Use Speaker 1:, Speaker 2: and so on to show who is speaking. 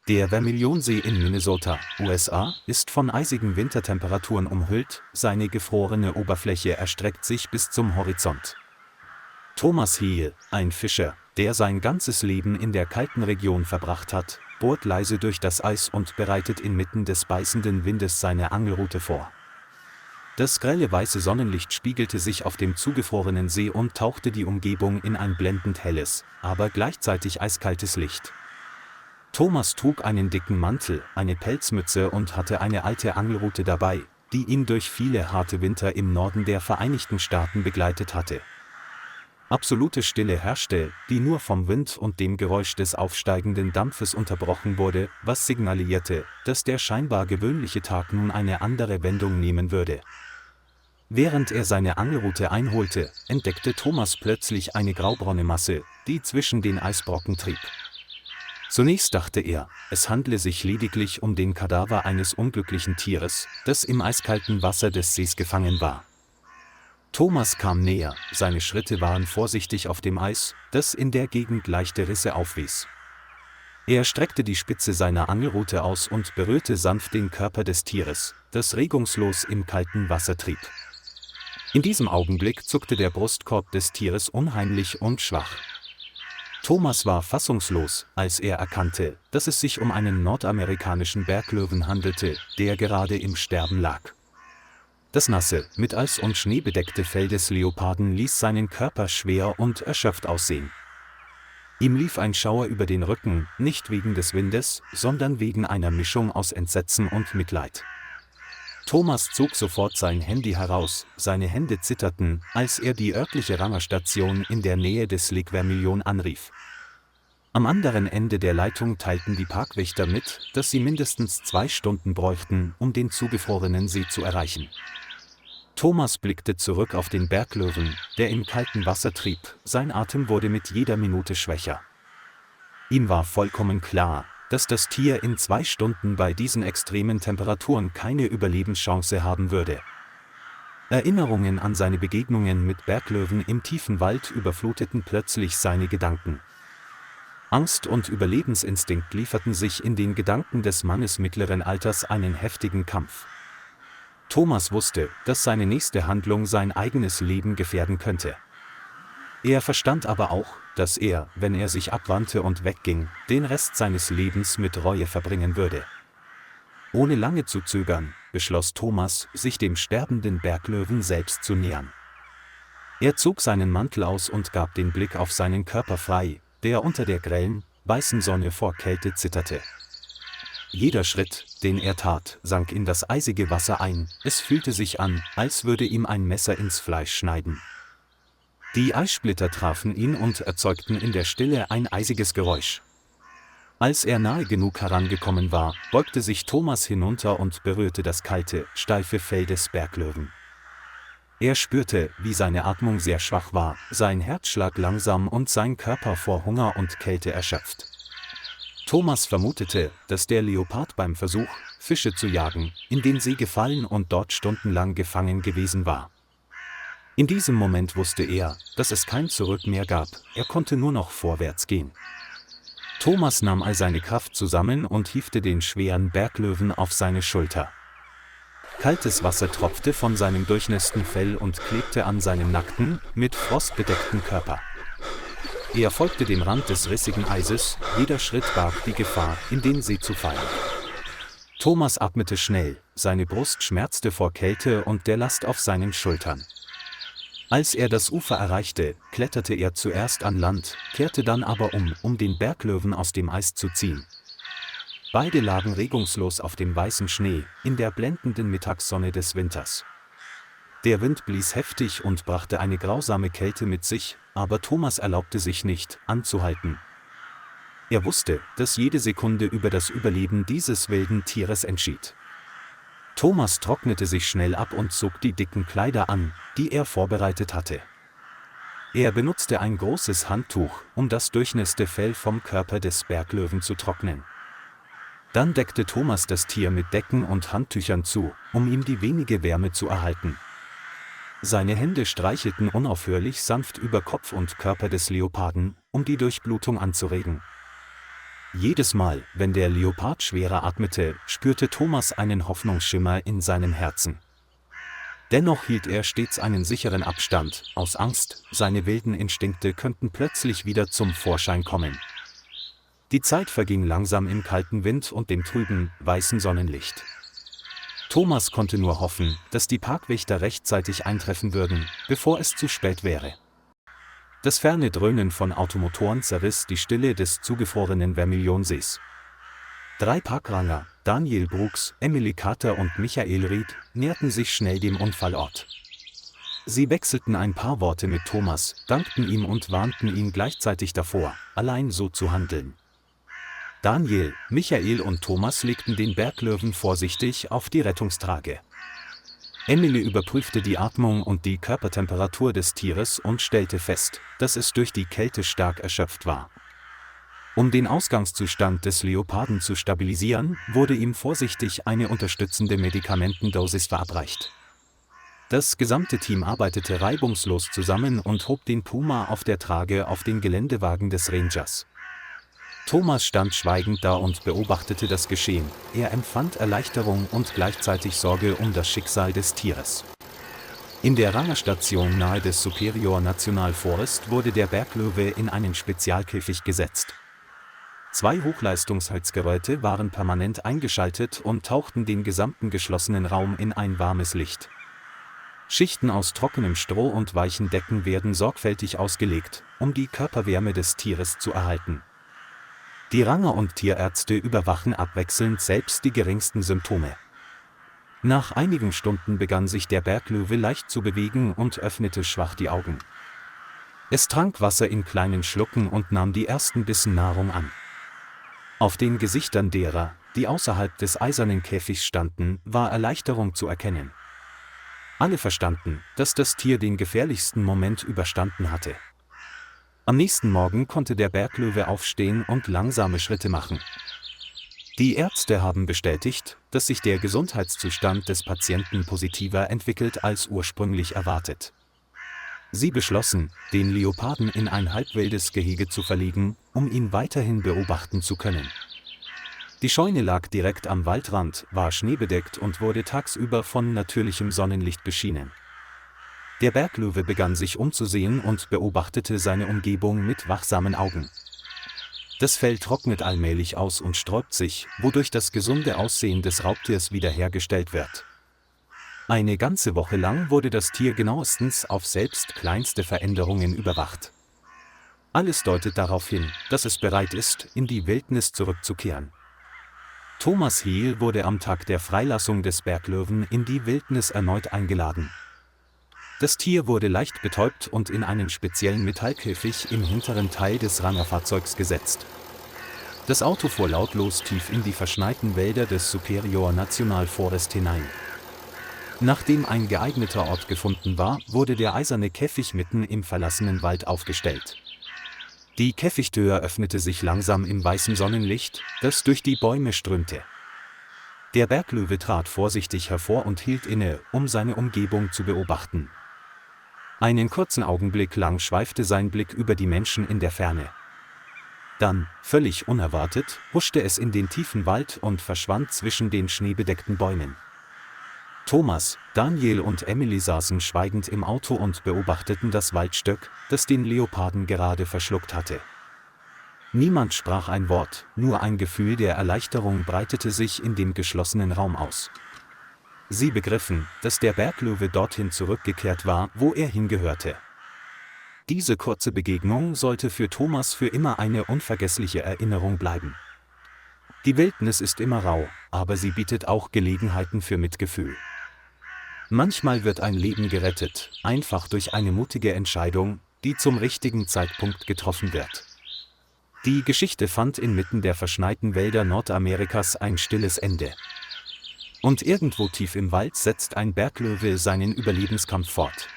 Speaker 1: Der Vermilionsee in Minnesota, USA, ist von eisigen Wintertemperaturen umhüllt, seine gefrorene Oberfläche erstreckt sich bis zum Horizont. Thomas Heel, ein Fischer, der sein ganzes Leben in der kalten Region verbracht hat, bohrt leise durch das Eis und bereitet inmitten des beißenden Windes seine Angelrute vor. Das grelle weiße Sonnenlicht spiegelte sich auf dem zugefrorenen See und tauchte die Umgebung in ein blendend helles, aber gleichzeitig eiskaltes Licht. Thomas trug einen dicken Mantel, eine Pelzmütze und hatte eine alte Angelrute dabei, die ihn durch viele harte Winter im Norden der Vereinigten Staaten begleitet hatte. Absolute Stille herrschte, die nur vom Wind und dem Geräusch des aufsteigenden Dampfes unterbrochen wurde, was signalisierte, dass der scheinbar gewöhnliche Tag nun eine andere Wendung nehmen würde. Während er seine Angelrute einholte, entdeckte Thomas plötzlich eine graubraune Masse, die zwischen den Eisbrocken trieb. Zunächst dachte er, es handle sich lediglich um den Kadaver eines unglücklichen Tieres, das im eiskalten Wasser des Sees gefangen war. Thomas kam näher, seine Schritte waren vorsichtig auf dem Eis, das in der Gegend leichte Risse aufwies. Er streckte die Spitze seiner Angelrute aus und berührte sanft den Körper des Tieres, das regungslos im kalten Wasser trieb. In diesem Augenblick zuckte der Brustkorb des Tieres unheimlich und schwach. Thomas war fassungslos, als er erkannte, dass es sich um einen nordamerikanischen Berglöwen handelte, der gerade im Sterben lag. Das nasse, mit Eis und Schnee bedeckte Fell des Leoparden ließ seinen Körper schwer und erschöpft aussehen. Ihm lief ein Schauer über den Rücken, nicht wegen des Windes, sondern wegen einer Mischung aus Entsetzen und Mitleid. Thomas zog sofort sein Handy heraus, seine Hände zitterten, als er die örtliche Rangerstation in der Nähe des Lake Vermilion anrief. Am anderen Ende der Leitung teilten die Parkwächter mit, dass sie mindestens 2 Stunden bräuchten, um den zugefrorenen See zu erreichen. Thomas blickte zurück auf den Berglöwen, der im kalten Wasser trieb, sein Atem wurde mit jeder Minute schwächer. Ihm war vollkommen klar, dass das Tier in 2 Stunden bei diesen extremen Temperaturen keine Überlebenschance haben würde. Erinnerungen an seine Begegnungen mit Berglöwen im tiefen Wald überfluteten plötzlich seine Gedanken. Angst und Überlebensinstinkt lieferten sich in den Gedanken des Mannes mittleren Alters einen heftigen Kampf. Thomas wusste, dass seine nächste Handlung sein eigenes Leben gefährden könnte. Er verstand aber auch, dass er, wenn er sich abwandte und wegging, den Rest seines Lebens mit Reue verbringen würde. Ohne lange zu zögern, beschloss Thomas, sich dem sterbenden Berglöwen selbst zu nähern. Er zog seinen Mantel aus und gab den Blick auf seinen Körper frei, der unter der grellen, weißen Sonne vor Kälte zitterte. Jeder Schritt, den er tat, sank in das eisige Wasser ein, es fühlte sich an, als würde ihm ein Messer ins Fleisch schneiden. Die Eissplitter trafen ihn und erzeugten in der Stille ein eisiges Geräusch. Als er nahe genug herangekommen war, beugte sich Thomas hinunter und berührte das kalte, steife Fell des Berglöwen. Er spürte, wie seine Atmung sehr schwach war, sein Herzschlag langsam und sein Körper vor Hunger und Kälte erschöpft. Thomas vermutete, dass der Leopard beim Versuch, Fische zu jagen, in den See gefallen und dort stundenlang gefangen gewesen war. In diesem Moment wusste er, dass es kein Zurück mehr gab, er konnte nur noch vorwärts gehen. Thomas nahm all seine Kraft zusammen und hiefte den schweren Berglöwen auf seine Schulter. Kaltes Wasser tropfte von seinem durchnässten Fell und klebte an seinem nackten, mit Frost bedeckten Körper. Er folgte dem Rand des rissigen Eises, jeder Schritt barg die Gefahr, in den See zu fallen. Thomas atmete schnell, seine Brust schmerzte vor Kälte und der Last auf seinen Schultern. Als er das Ufer erreichte, kletterte er zuerst an Land, kehrte dann aber um den Berglöwen aus dem Eis zu ziehen. Beide lagen regungslos auf dem weißen Schnee, in der blendenden Mittagssonne des Winters. Der Wind blies heftig und brachte eine grausame Kälte mit sich, aber Thomas erlaubte sich nicht, anzuhalten. Er wusste, dass jede Sekunde über das Überleben dieses wilden Tieres entschied. Thomas trocknete sich schnell ab und zog die dicken Kleider an, die er vorbereitet hatte. Er benutzte ein großes Handtuch, um das durchnässte Fell vom Körper des Berglöwen zu trocknen. Dann deckte Thomas das Tier mit Decken und Handtüchern zu, um ihm die wenige Wärme zu erhalten. Seine Hände streichelten unaufhörlich sanft über Kopf und Körper des Leoparden, um die Durchblutung anzuregen. Jedes Mal, wenn der Leopard schwerer atmete, spürte Thomas einen Hoffnungsschimmer in seinem Herzen. Dennoch hielt er stets einen sicheren Abstand, aus Angst, seine wilden Instinkte könnten plötzlich wieder zum Vorschein kommen. Die Zeit verging langsam im kalten Wind und dem trüben, weißen Sonnenlicht. Thomas konnte nur hoffen, dass die Parkwächter rechtzeitig eintreffen würden, bevor es zu spät wäre. Das ferne Dröhnen von Automotoren zerriss die Stille des zugefrorenen Vermilionsees. 3 Parkranger, Daniel Brooks, Emily Carter und Michael Reed, näherten sich schnell dem Unfallort. Sie wechselten ein paar Worte mit Thomas, dankten ihm und warnten ihn gleichzeitig davor, allein so zu handeln. Daniel, Michael und Thomas legten den Berglöwen vorsichtig auf die Rettungstrage. Emily überprüfte die Atmung und die Körpertemperatur des Tieres und stellte fest, dass es durch die Kälte stark erschöpft war. Um den Ausgangszustand des Leoparden zu stabilisieren, wurde ihm vorsichtig eine unterstützende Medikamentendosis verabreicht. Das gesamte Team arbeitete reibungslos zusammen und hob den Puma auf der Trage auf den Geländewagen des Rangers. Thomas stand schweigend da und beobachtete das Geschehen. Er empfand Erleichterung und gleichzeitig Sorge um das Schicksal des Tieres. In der Rangerstation nahe des Superior National Forest wurde der Berglöwe in einen Spezialkäfig gesetzt. 2 Hochleistungsheizgeräte waren permanent eingeschaltet und tauchten den gesamten geschlossenen Raum in ein warmes Licht. Schichten aus trockenem Stroh und weichen Decken werden sorgfältig ausgelegt, um die Körperwärme des Tieres zu erhalten. Die Ranger und Tierärzte überwachen abwechselnd selbst die geringsten Symptome. Nach einigen Stunden begann sich der Berglöwe leicht zu bewegen und öffnete schwach die Augen. Es trank Wasser in kleinen Schlucken und nahm die ersten Bissen Nahrung an. Auf den Gesichtern derer, die außerhalb des eisernen Käfigs standen, war Erleichterung zu erkennen. Alle verstanden, dass das Tier den gefährlichsten Moment überstanden hatte. Am nächsten Morgen konnte der Berglöwe aufstehen und langsame Schritte machen. Die Ärzte haben bestätigt, dass sich der Gesundheitszustand des Patienten positiver entwickelt als ursprünglich erwartet. Sie beschlossen, den Leoparden in ein halbwildes Gehege zu verlegen, um ihn weiterhin beobachten zu können. Die Scheune lag direkt am Waldrand, war schneebedeckt und wurde tagsüber von natürlichem Sonnenlicht beschienen. Der Berglöwe begann sich umzusehen und beobachtete seine Umgebung mit wachsamen Augen. Das Fell trocknet allmählich aus und sträubt sich, wodurch das gesunde Aussehen des Raubtiers wiederhergestellt wird. Eine ganze Woche lang wurde das Tier genauestens auf selbst kleinste Veränderungen überwacht. Alles deutet darauf hin, dass es bereit ist, in die Wildnis zurückzukehren. Thomas Heel wurde am Tag der Freilassung des Berglöwen in die Wildnis erneut eingeladen. Das Tier wurde leicht betäubt und in einen speziellen Metallkäfig im hinteren Teil des Rangerfahrzeugs gesetzt. Das Auto fuhr lautlos tief in die verschneiten Wälder des Superior National Forest hinein. Nachdem ein geeigneter Ort gefunden war, wurde der eiserne Käfig mitten im verlassenen Wald aufgestellt. Die Käfigtür öffnete sich langsam im weißen Sonnenlicht, das durch die Bäume strömte. Der Berglöwe trat vorsichtig hervor und hielt inne, um seine Umgebung zu beobachten. Einen kurzen Augenblick lang schweifte sein Blick über die Menschen in der Ferne. Dann, völlig unerwartet, huschte es in den tiefen Wald und verschwand zwischen den schneebedeckten Bäumen. Thomas, Daniel und Emily saßen schweigend im Auto und beobachteten das Waldstück, das den Leoparden gerade verschluckt hatte. Niemand sprach ein Wort, nur ein Gefühl der Erleichterung breitete sich in dem geschlossenen Raum aus. Sie begriffen, dass der Berglöwe dorthin zurückgekehrt war, wo er hingehörte. Diese kurze Begegnung sollte für Thomas für immer eine unvergessliche Erinnerung bleiben. Die Wildnis ist immer rau, aber sie bietet auch Gelegenheiten für Mitgefühl. Manchmal wird ein Leben gerettet, einfach durch eine mutige Entscheidung, die zum richtigen Zeitpunkt getroffen wird. Die Geschichte fand inmitten der verschneiten Wälder Nordamerikas ein stilles Ende. Und irgendwo tief im Wald setzt ein Berglöwe seinen Überlebenskampf fort.